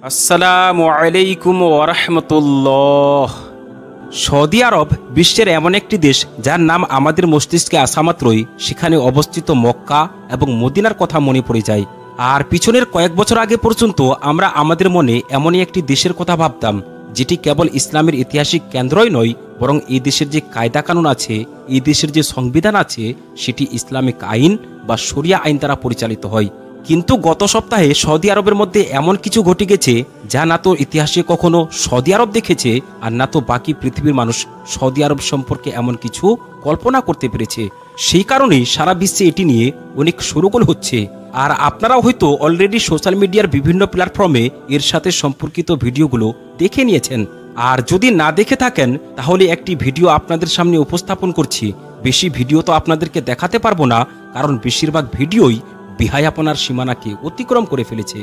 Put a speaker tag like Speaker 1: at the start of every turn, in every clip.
Speaker 1: আসসালামু আলাইকুম ওয়া রাহমাতুল্লাহ। সৌদি আরব বিশ্বের এমন একটি দেশ যার নাম আমাদের মস্তিষ্কে আসা মাত্রই সেখানে অবস্থিত মক্কা এবং মদিনার কথা মনে পড়ে যায়। আর পিছনের কয়েক বছর আগে পর্যন্ত আমরা আমাদের মনে এমনই একটি দেশের কথা ভাবতাম যেটি কেবল ইসলামের ঐতিহাসিক কেন্দ্রই নয়, বরং এই দেশের যে কায়দা কানুন আছে, এই দেশের যে সংবিধান আছে, সেটি ইসলামিক আইন বা শরিয়া আইন দ্বারা পরিচালিত হয়। কিন্তু গত সপ্তাহে সৌদি আরবের মধ্যে এমন কিছু ঘটে গেছে যা না তো ইতিহাসে কখনো সৌদি আরব দেখেছে, আর না তো বাকি পৃথিবীর মানুষ সৌদি আরব সম্পর্কে এমন কিছু কল্পনা করতে পেরেছে। সেই কারণেই সারা বিশ্বে এটি নিয়ে অনেক শোরগোল হচ্ছে। আর আপনারাও হয়তো অলরেডি সোশ্যাল মিডিয়ার বিভিন্ন প্ল্যাটফর্মে এর সাথে সম্পর্কিত ভিডিওগুলো দেখে নিয়েছেন। আর যদি না দেখে থাকেন তাহলে একটি ভিডিও আপনাদের সামনে উপস্থাপন করছি। বেশি ভিডিও তো আপনাদেরকে দেখাতে পারবো না, কারণ বেশিরভাগ ভিডিওই বিহায়াপনার সীমানাকে অতিক্রম করে ফেলেছে।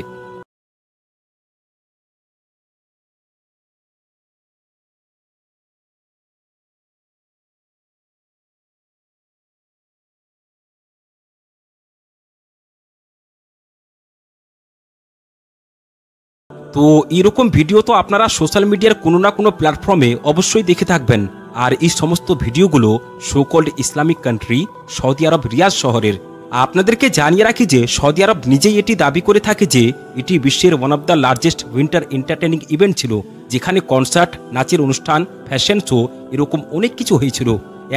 Speaker 1: তো এরকম ভিডিও তো আপনারা সোশ্যাল মিডিয়ার কোনো না কোনো প্ল্যাটফর্মে অবশ্যই দেখে থাকবেন। আর এই সমস্ত ভিডিওগুলো সোকল্ড ইসলামিক কান্ট্রি সৌদি আরব রিয়াদ শহরের। আপনাদেরকে জানিয়ে রাখি যে সৌদি আরব নিজেই এটি দাবি করে থাকে যে এটি বিশ্বের one of the largest winter entertaining event ছিল, যেখানে কনসার্ট, নাচের অনুষ্ঠান, ফ্যাশন শো এরকম অনেক কিছু হয়েছিল।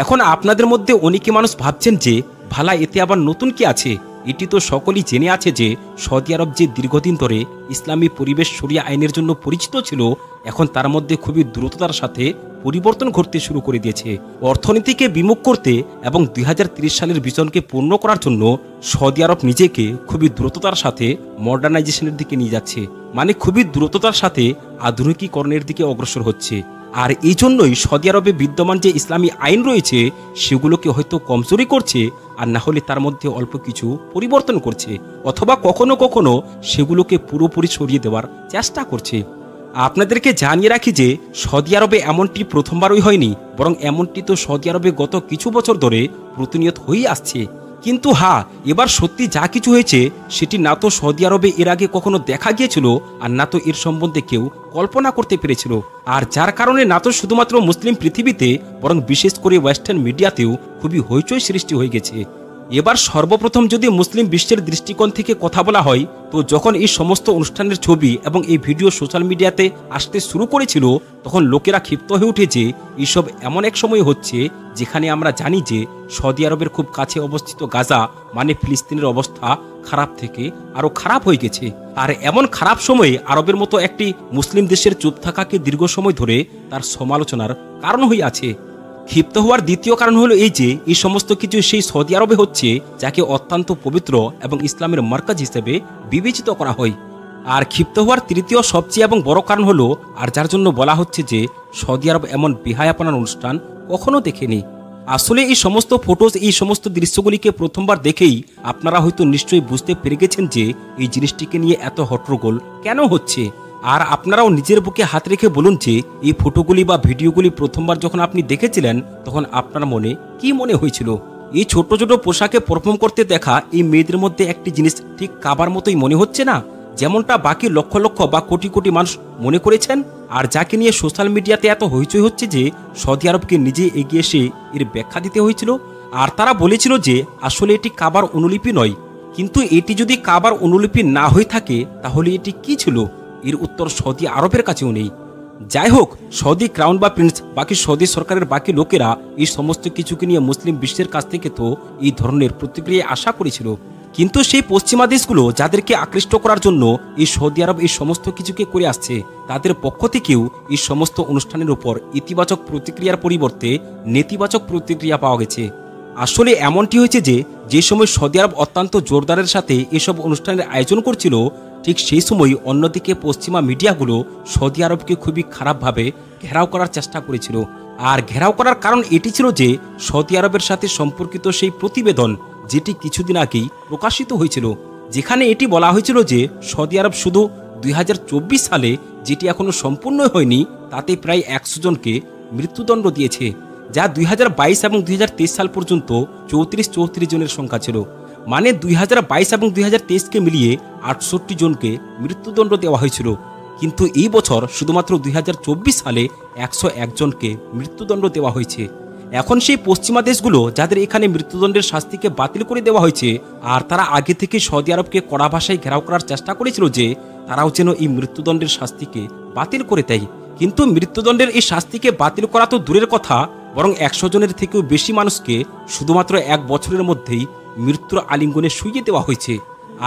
Speaker 1: এখন আপনাদের মধ্যে অনেকে মানুষ ভাবছেন যে ভালা এতে আবার নতুন কি আছে। এটি তো সকলেই জেনে আছে যে সৌদি আরব যে দীর্ঘদিন ধরে ইসলামী পরিবেশ শরিয়া আইনের জন্য পরিচিত ছিল, এখন তার মধ্যে খুবই দ্রুততার সাথে পরিবর্তন ঘটতে শুরু করে দিয়েছে। অর্থনীতিকে বিমুখ করতে এবং 2030 সালের ভিশনকে পূর্ণ করার জন্য সৌদি আরব নিজেকে খুবই দ্রুততার সাথে মডার্নাইজেশনের দিকে নিয়ে যাচ্ছে, মানে খুবই দ্রুততার সাথে আধুনিকীকরণের দিকে অগ্রসর হচ্ছে। আর এই জন্যই সৌদি আরবে বিদ্যমান যে ইসলামী আইন রয়েছে সেগুলোকে হয়তো কমজোরি করছে, আর না হলে তার মধ্যে অল্প কিছু পরিবর্তন করছে, অথবা কখনো কখনো সেগুলোকে পুরোপুরি সরিয়ে দেওয়ার চেষ্টা করছে। আপনাদেরকে জানিয়ে রাখি যে সৌদি আরবে এমনটি প্রথমবারই হয়নি, বরং এমনটি তো সৌদি আরবে গত কিছু বছর ধরে প্রতিনিয়ত হয়েই আসছে। কিন্তু হ্যাঁ, এবার সত্যি যা কিছু হয়েছে সেটি না তো সৌদি আরবে এর আগে কখনো দেখা গিয়েছিল, আর না তো এর সম্বন্ধে কেউ কল্পনা করতে পেরেছিল। আর যার কারণে না তো শুধুমাত্র মুসলিম পৃথিবীতে, বরং বিশেষ করে ওয়েস্টার্ন মিডিয়াতেও খুবই হইচই সৃষ্টি হয়ে গেছে। এবার সর্বপ্রথম যদি মুসলিম বিশ্বের দৃষ্টিকোণ থেকে কথা বলা হয়, তো যখন এই সমস্ত অনুষ্ঠানের ছবি এবং এই ভিডিও সোশ্যাল মিডিয়াতে আসতে শুরু করেছিল, তখন লোকেরা ক্ষিপ্ত হয়ে উঠে যে এইসব এমন এক সময় হচ্ছে যেখানে আমরা জানি যে সৌদি আরবের খুব কাছে অবস্থিত গাজা মানে ফিলিস্তিনের অবস্থা খারাপ থেকে আরো খারাপ হয়ে গেছে। আর এমন খারাপ সময়ে আরবের মতো একটি মুসলিম দেশের চুপ থাকাকে দীর্ঘ সময় ধরে তার সমালোচনার কারণ হয়ে আছে। ক্ষিপ্ত হওয়ার দ্বিতীয় কারণ হলো এই যে এই সমস্ত কিছু সেই সৌদি আরবে হচ্ছে যাকে অত্যন্ত পবিত্র এবং ইসলামের মার্কাজ হিসেবে বিবেচিত করা হয়। আর ক্ষিপ্ত হওয়ার তৃতীয় সবচেয়ে এবং বড় কারণ হলো, আর যার জন্য বলা হচ্ছে যে সৌদি আরব এমন বেহায়াপনার অনুষ্ঠান কখনো দেখেনি। আসলে এই সমস্ত ফটোজ, এই সমস্ত দৃশ্যগুলিকে প্রথমবার দেখেই আপনারা হয়তো নিশ্চয়ই বুঝতে পেরে গেছেন যে এই জিনিসটিকে নিয়ে এত হট্টগোল কেন হচ্ছে। আর আপনারাও নিজের বুকে হাত রেখে বলুন যে এই ফটোগুলি বা ভিডিওগুলি প্রথমবার যখন আপনি দেখেছিলেন তখন আপনার মনে কি মনে হয়েছিল। এই ছোট ছোট পোশাকে পারফর্ম করতে দেখা এই মেয়েদের মধ্যে একটি জিনিস ঠিক কাবার মতোই মনে হচ্ছে না, যেমনটা বাকি লক্ষ লক্ষ বা কোটি কোটি মানুষ মনে করেছেন, আর যাকে নিয়ে সোশ্যাল মিডিয়াতে এত হইচই হচ্ছে যে সৌদি আরবকে নিজে এগিয়ে এসে এর ব্যাখ্যা দিতে হয়েছিল। আর তারা বলেছিল যে আসলে এটি কাবার অনুলিপি নয়। কিন্তু এটি যদি কাবার অনুলিপি না হয়ে থাকে তাহলে এটি কি ছিল? এর উত্তর সৌদি আরবের কাছেও নেই। যাই হোক, সৌদি ক্রাউন বা প্রিন্স, বাকি সৌদি সরকারের বাকি লোকেরা এই সমস্ত কিছুকে নিয়ে মুসলিম বিশ্বের কাছ থেকে তো এই ধরনের প্রতিক্রিয়া আশা করেছিল। কিন্তু সেই পশ্চিমা দেশগুলো যাদেরকে আকৃষ্ট করার জন্য এই সৌদি আরব এই সমস্ত কিছুকে করে আসছে, তাদের পক্ষ থেকেও এই সমস্ত অনুষ্ঠানের উপর ইতিবাচক প্রতিক্রিয়ার পরিবর্তে নেতিবাচক প্রতিক্রিয়া পাওয়া গেছে। আসলে এমনটি হয়েছে যে যে সময় সৌদি আরব অত্যন্ত জোরদারের সাথে এসব অনুষ্ঠানের আয়োজন করছিল, ঠিক সেই সময় অন্যদিকে পশ্চিমা মিডিয়াগুলো সৌদি আরবকে খুবই খারাপভাবে ঘেরাও করার চেষ্টা করেছিল। আর ঘেরাও করার কারণ এটি ছিল যে সৌদি আরবের সাথে সম্পর্কিত সেই প্রতিবেদন যেটি কিছুদিন আগেই প্রকাশিত হয়েছিল, যেখানে এটি বলা হয়েছিল যে সৌদি আরব শুধু 2024 সালে, যেটি এখনো সম্পূর্ণ হয়নি, তাতে প্রায় 100 জনকে মৃত্যুদণ্ড দিয়েছে, যা 2022 এবং 2023 সাল পর্যন্ত 34 জনের সংখ্যা ছিল। মানে 2022 এবং 2023কে মিলিয়ে 68 জনকে মৃত্যুদণ্ড দেওয়া হয়েছিল। কিন্তু এই বছর শুধুমাত্র 2024 সালে 101 জনকে মৃত্যুদণ্ড দেওয়া হয়েছে। এখন সেই পশ্চিমা দেশগুলো যাদের এখানে মৃত্যুদণ্ডের শাস্তিকে বাতিল করে দেওয়া হয়েছে, আর তারা আগে থেকে সৌদি আরবকে কড়া ভাষায় ঘেরাও করার চেষ্টা করেছিল যে তারাও যেন এই মৃত্যুদণ্ডের শাস্তিকে বাতিল করে দেয়। কিন্তু মৃত্যুদণ্ডের এই শাস্তিকে বাতিল করা তো দূরের কথা, বরং 100 জনের থেকেও বেশি মানুষকে শুধুমাত্র 1 বছরের মধ্যেই মৃত্যুর আলিঙ্গনে শুইয়ে দেওয়া হয়েছে।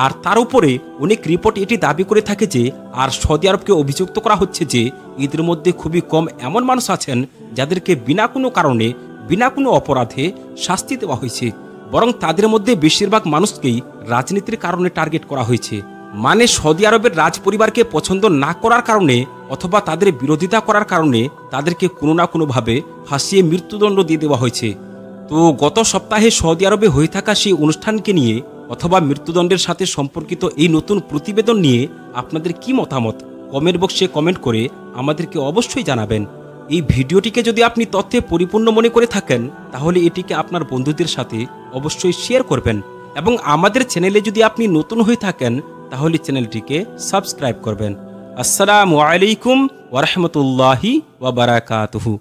Speaker 1: আর তার উপরে অনেক রিপোর্ট এটি দাবি করে থাকে যে আর সৌদি আরবকে অভিযুক্ত করা হচ্ছে যে এদের মধ্যে খুবই কম এমন মানুষ আছেন যাদেরকে বিনা কোনো কারণে বিনা কোনো অপরাধে শাস্তি দেওয়া হয়েছে, বরং তাদের মধ্যে বেশিরভাগ মানুষকেই রাজনীতির কারণে টার্গেট করা হয়েছে। মানে সৌদি আরবের রাজ পরিবারকে পছন্দ না করার কারণে অথবা তাদের বিরোধিতা করার কারণে তাদেরকে কোনো না কোনোভাবে ফাঁসিয়ে মৃত্যুদণ্ড দিয়ে দেওয়া হয়েছে। তো গত সপ্তাহে সৌদি আরবে হয়ে থাকা সেই অনুষ্ঠানকে নিয়ে অথবা মৃত্যুদণ্ডের সাথে সম্পর্কিত এই নতুন প্রতিবেদন নিয়ে আপনাদের কি মতামত কমেন্ট বক্সে কমেন্ট করে আমাদেরকে অবশ্যই জানাবেন। এই ভিডিওটিকে যদি আপনি তথ্যে পরিপূর্ণ মনে করে থাকেন তাহলে এটিকে আপনার বন্ধুদের সাথে অবশ্যই শেয়ার করবেন, এবং আমাদের চ্যানেলে যদি আপনি নতুন হয়ে থাকেন তাহলে চ্যানেলটিকে সাবস্ক্রাইব করবেন। আসসালামু আলাইকুম ওয়া রাহমাতুল্লাহি ওয়া বারাকাতুহু।